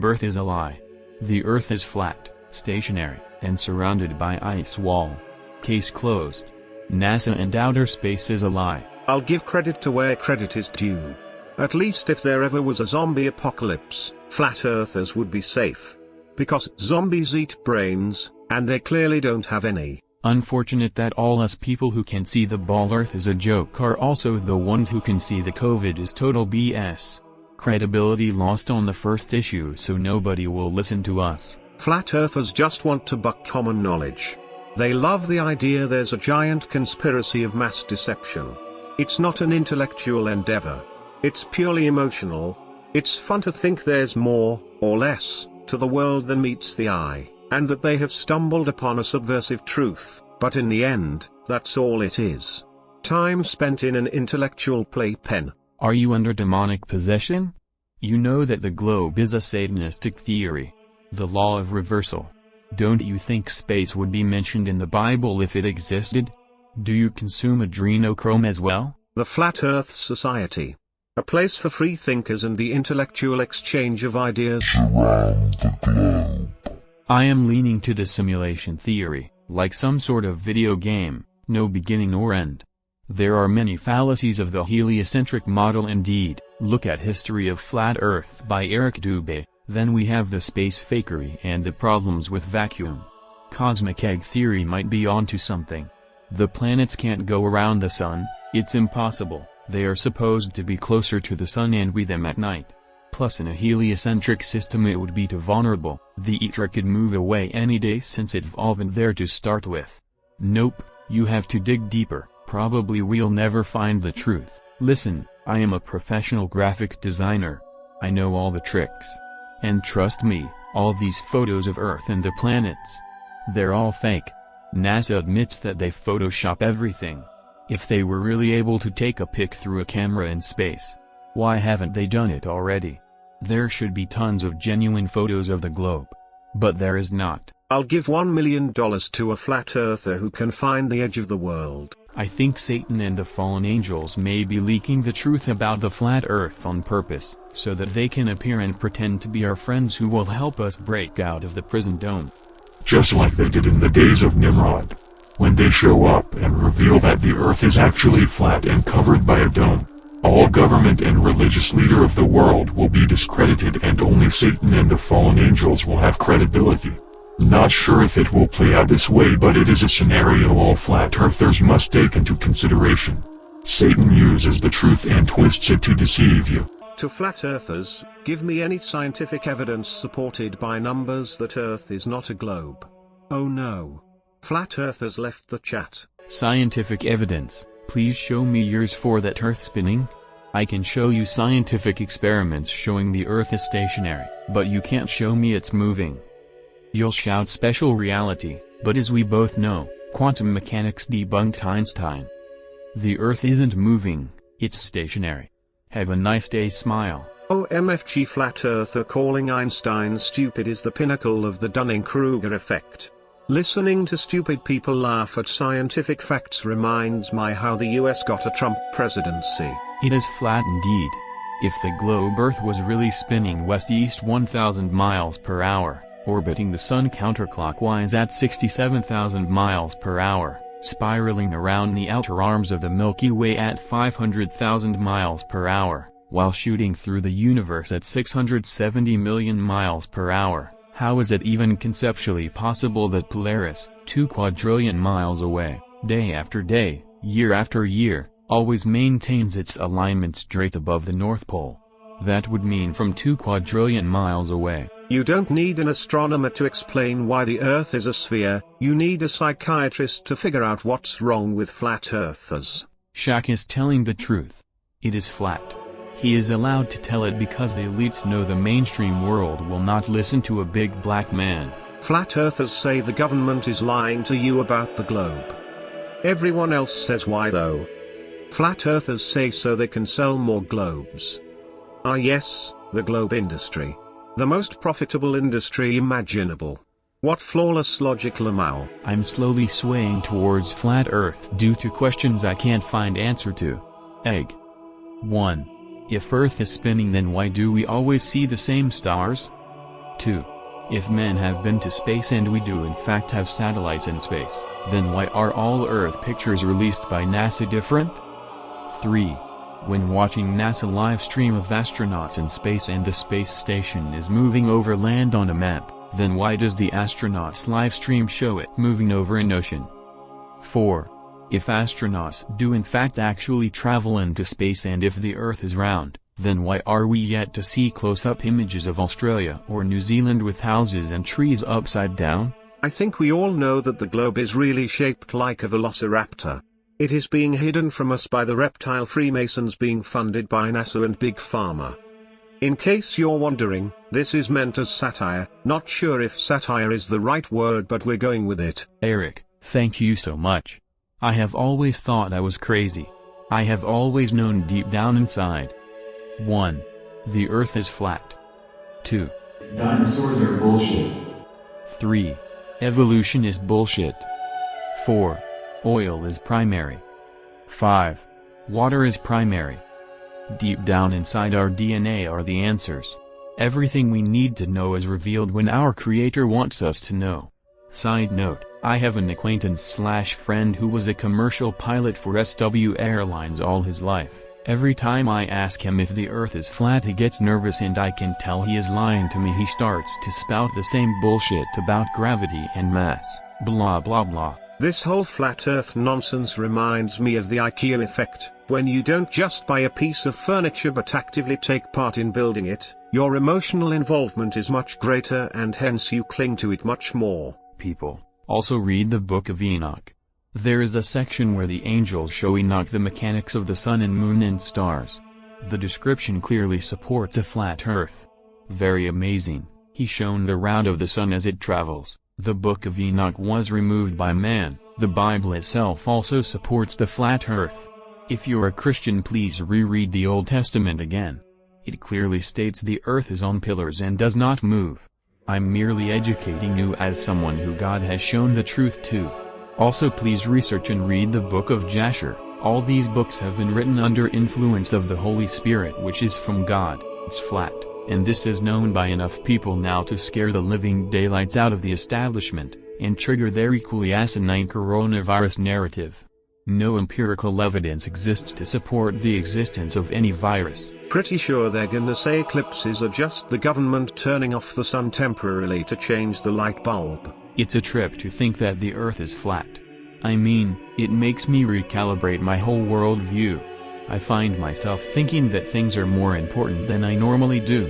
globe Earth is a lie. The Earth is flat, stationary, and surrounded by ice wall. Case closed. NASA and outer space is a lie. I'll give credit to where credit is due. At least if there ever was a zombie apocalypse, flat earthers would be safe. Because zombies eat brains, and they clearly don't have any. Unfortunate that all us people who can see the ball Earth is a joke are also the ones who can see the COVID is total BS. Credibility lost on the first issue, so nobody will listen to us. Flat earthers just want to buck common knowledge. They love the idea there's a giant conspiracy of mass deception. It's not an intellectual endeavor. It's purely emotional. It's fun to think there's more, or less, to the world than meets the eye, and that they have stumbled upon a subversive truth, but in the end, that's all it is. Time spent in an intellectual playpen. Are you under demonic possession? You know that the globe is a Satanistic theory. The law of reversal. Don't you think space would be mentioned in the Bible if it existed? Do you consume adrenochrome as well? The Flat Earth Society. A place for free thinkers and the intellectual exchange of ideas around the globe. I am leaning to the simulation theory, like some sort of video game, no beginning or end. There are many fallacies of the heliocentric model indeed. Look at History of Flat Earth by Eric Dubé. Then we have the space fakery and the problems with vacuum. Cosmic egg theory might be onto something. The planets can't go around the sun, it's impossible. They are supposed to be closer to the sun and we them at night. Plus in a heliocentric system it would be too vulnerable. The Eater could move away any day since it evolved there to start with. Nope, you have to dig deeper. Probably we'll never find the truth. Listen, I am a professional graphic designer. I know all the tricks. And trust me, all these photos of Earth and the planets, they're all fake. NASA admits that they Photoshop everything. If they were really able to take a pic through a camera in space, why haven't they done it already? There should be tons of genuine photos of the globe. But there is not. I'll give $1 million to a flat earther who can find the edge of the world. I think Satan and the fallen angels may be leaking the truth about the flat earth on purpose, so that they can appear and pretend to be our friends who will help us break out of the prison dome. Just like they did in the days of Nimrod. When they show up and reveal that the earth is actually flat and covered by a dome, all government and religious leader of the world will be discredited and only Satan and the fallen angels will have credibility. Not sure if it will play out this way, but it is a scenario all flat earthers must take into consideration. Satan uses the truth and twists it to deceive you. To flat earthers, give me any scientific evidence supported by numbers that Earth is not a globe. Oh no. Flat earthers left the chat. Scientific evidence, please show me yours for that Earth spinning. I can show you scientific experiments showing the Earth is stationary, but you can't show me it's moving. You'll shout special reality, but as we both know, quantum mechanics debunked Einstein. The Earth isn't moving, it's stationary. Have a nice day, smile. OMFG flat earther calling Einstein stupid is the pinnacle of the Dunning-Kruger effect. Listening to stupid people laugh at scientific facts reminds me how the US got a Trump presidency. It is flat indeed. If the globe Earth was really spinning west-east 1,000 miles per hour, orbiting the sun counterclockwise at 67,000 miles per hour, spiraling around the outer arms of the Milky Way at 500,000 miles per hour, while shooting through the universe at 670 million miles per hour, how is it even conceptually possible that Polaris, 2 quadrillion miles away, day after day, year after year, always maintains its alignment straight above the North Pole? That would mean from 2 quadrillion miles away. You don't need an astronomer to explain why the Earth is a sphere, you need a psychiatrist to figure out what's wrong with flat earthers. Shaq is telling the truth. It is flat. He is allowed to tell it because the elites know the mainstream world will not listen to a big black man. Flat earthers say the government is lying to you about the globe. Everyone else says why though? Flat earthers say so they can sell more globes. Ah yes, the globe industry. The most profitable industry imaginable. What flawless logic, Lamau. I'm slowly swaying towards flat Earth due to questions I can't find answer to. Egg. 1. If Earth is spinning, then why do we always see the same stars? 2. If men have been to space and we do in fact have satellites in space, then why are all Earth pictures released by NASA different? 3. When watching NASA live stream of astronauts in space and the space station is moving over land on a map, then why does the astronauts live stream show it moving over an ocean? 4. If astronauts do in fact actually travel into space and if the Earth is round, then why are we yet to see close-up images of Australia or New Zealand with houses and trees upside down? I think we all know that the globe is really shaped like a velociraptor. It is being hidden from us by the reptile Freemasons being funded by NASA and Big Pharma. In case you're wondering, this is meant as satire. Not sure if satire is the right word, but we're going with it. Eric, thank you so much. I have always thought I was crazy. I have always known deep down inside. 1. The Earth is flat. 2. Dinosaurs are bullshit. 3. Evolution is bullshit. 4. Oil is primary. 5. Water is primary. Deep down inside our DNA are the answers. Everything we need to know is revealed when our Creator wants us to know. Side note, I have an acquaintance/friend who was a commercial pilot for SW Airlines all his life. Every time I ask him if the Earth is flat he gets nervous and I can tell he is lying to me. He starts to spout the same bullshit about gravity and mass, blah blah blah. This whole flat Earth nonsense reminds me of the IKEA effect. When you don't just buy a piece of furniture but actively take part in building it, your emotional involvement is much greater and hence you cling to it much more. People also read the Book of Enoch. There is a section where the angels show Enoch the mechanics of the sun and moon and stars. The description clearly supports a flat Earth. Very amazing. He's shown the route of the sun as it travels. The Book of Enoch was removed by man. The Bible itself also supports the flat Earth. If you're a Christian, please reread the Old Testament again. It clearly states the Earth is on pillars and does not move. I'm merely educating you as someone who God has shown the truth to. Also please research and read the Book of Jasher. All these books have been written under influence of the Holy Spirit, which is from God. It's flat, and this is known by enough people now to scare the living daylights out of the establishment, and trigger their equally asinine coronavirus narrative. No empirical evidence exists to support the existence of any virus. Pretty sure they're gonna say eclipses are just the government turning off the sun temporarily to change the light bulb. It's a trip to think that the Earth is flat. I mean, it makes me recalibrate my whole worldview. I find myself thinking that things are more important than I normally do.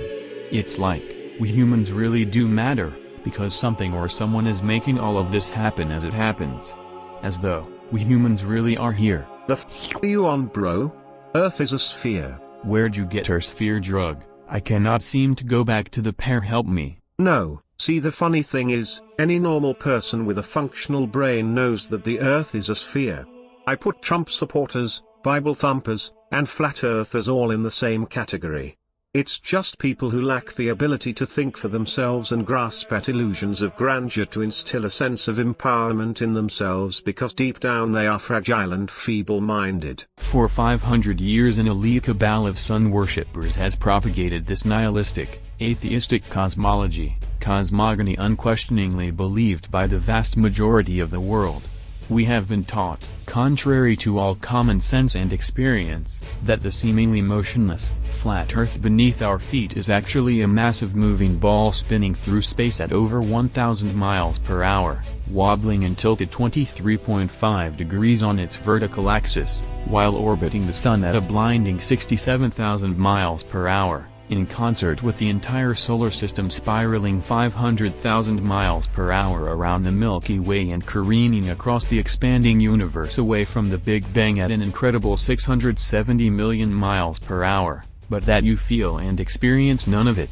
It's like, we humans really do matter, because something or someone is making all of this happen as it happens. As though, we humans really are here. The f*** are you on, bro? Earth is a sphere. Where'd you get her sphere drug? I cannot seem to go back to the pair. Help me. No, see, the funny thing is, any normal person with a functional brain knows that the Earth is a sphere. I put Trump supporters, Bible thumpers, and flat earthers all in the same category. It's just people who lack the ability to think for themselves and grasp at illusions of grandeur to instill a sense of empowerment in themselves, because deep down they are fragile and feeble-minded. For 500 years an elite cabal of sun worshippers has propagated this nihilistic, atheistic cosmogony unquestioningly believed by the vast majority of the world. We have been taught, contrary to all common sense and experience, that the seemingly motionless, flat Earth beneath our feet is actually a massive moving ball spinning through space at over 1,000 miles per hour, wobbling and tilted 23.5 degrees on its vertical axis, while orbiting the Sun at a blinding 67,000 miles per hour. In concert with the entire solar system spiraling 500,000 miles per hour around the Milky Way and careening across the expanding universe away from the Big Bang at an incredible 670 million miles per hour, but that you feel and experience none of it.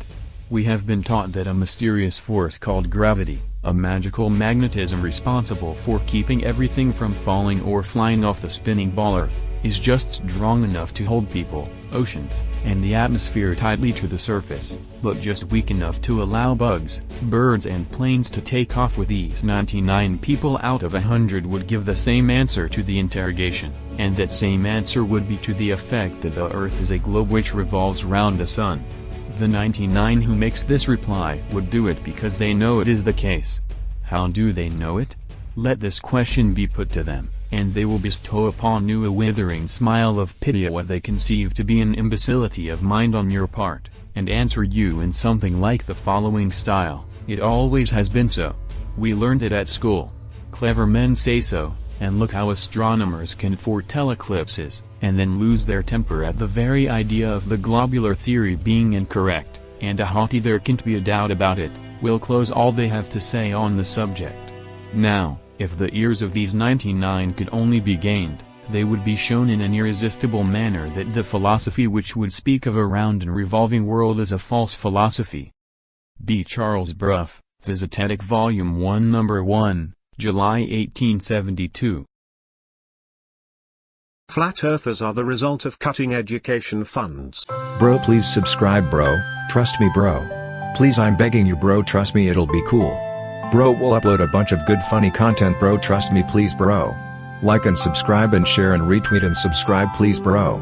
We have been taught that a mysterious force called gravity, a magical magnetism responsible for keeping everything from falling or flying off the spinning ball Earth, is just strong enough to hold people, oceans, and the atmosphere tightly to the surface, but just weak enough to allow bugs, birds and planes to take off with ease. 99 people out of 100 would give the same answer to the interrogation, and that same answer would be to the effect that the Earth is a globe which revolves round the Sun. The 99 who makes this reply would do it because they know it is the case. How do they know it? Let this question be put to them, and they will bestow upon you a withering smile of pity at what they conceive to be an imbecility of mind on your part, and answer you in something like the following style: it always has been so. We learned it at school. Clever men say so, and look how astronomers can foretell eclipses, and then lose their temper at the very idea of the globular theory being incorrect, and a haughty "there can't be a doubt about it" will close all they have to say on the subject. Now, if the ears of these 99 could only be gained, they would be shown in an irresistible manner that the philosophy which would speak of a round and revolving world is a false philosophy. B. Charles Brough, Physithetic Volume 1 No. 1, July 1872. Flat earthers are the result of cutting education funds. Bro, please subscribe, bro. Trust me, bro. Please, I'm begging you, bro. Trust me, it'll be cool. Bro, we'll upload a bunch of good funny content, bro. Trust me, please, bro. Like and subscribe and share and retweet and subscribe, please, bro.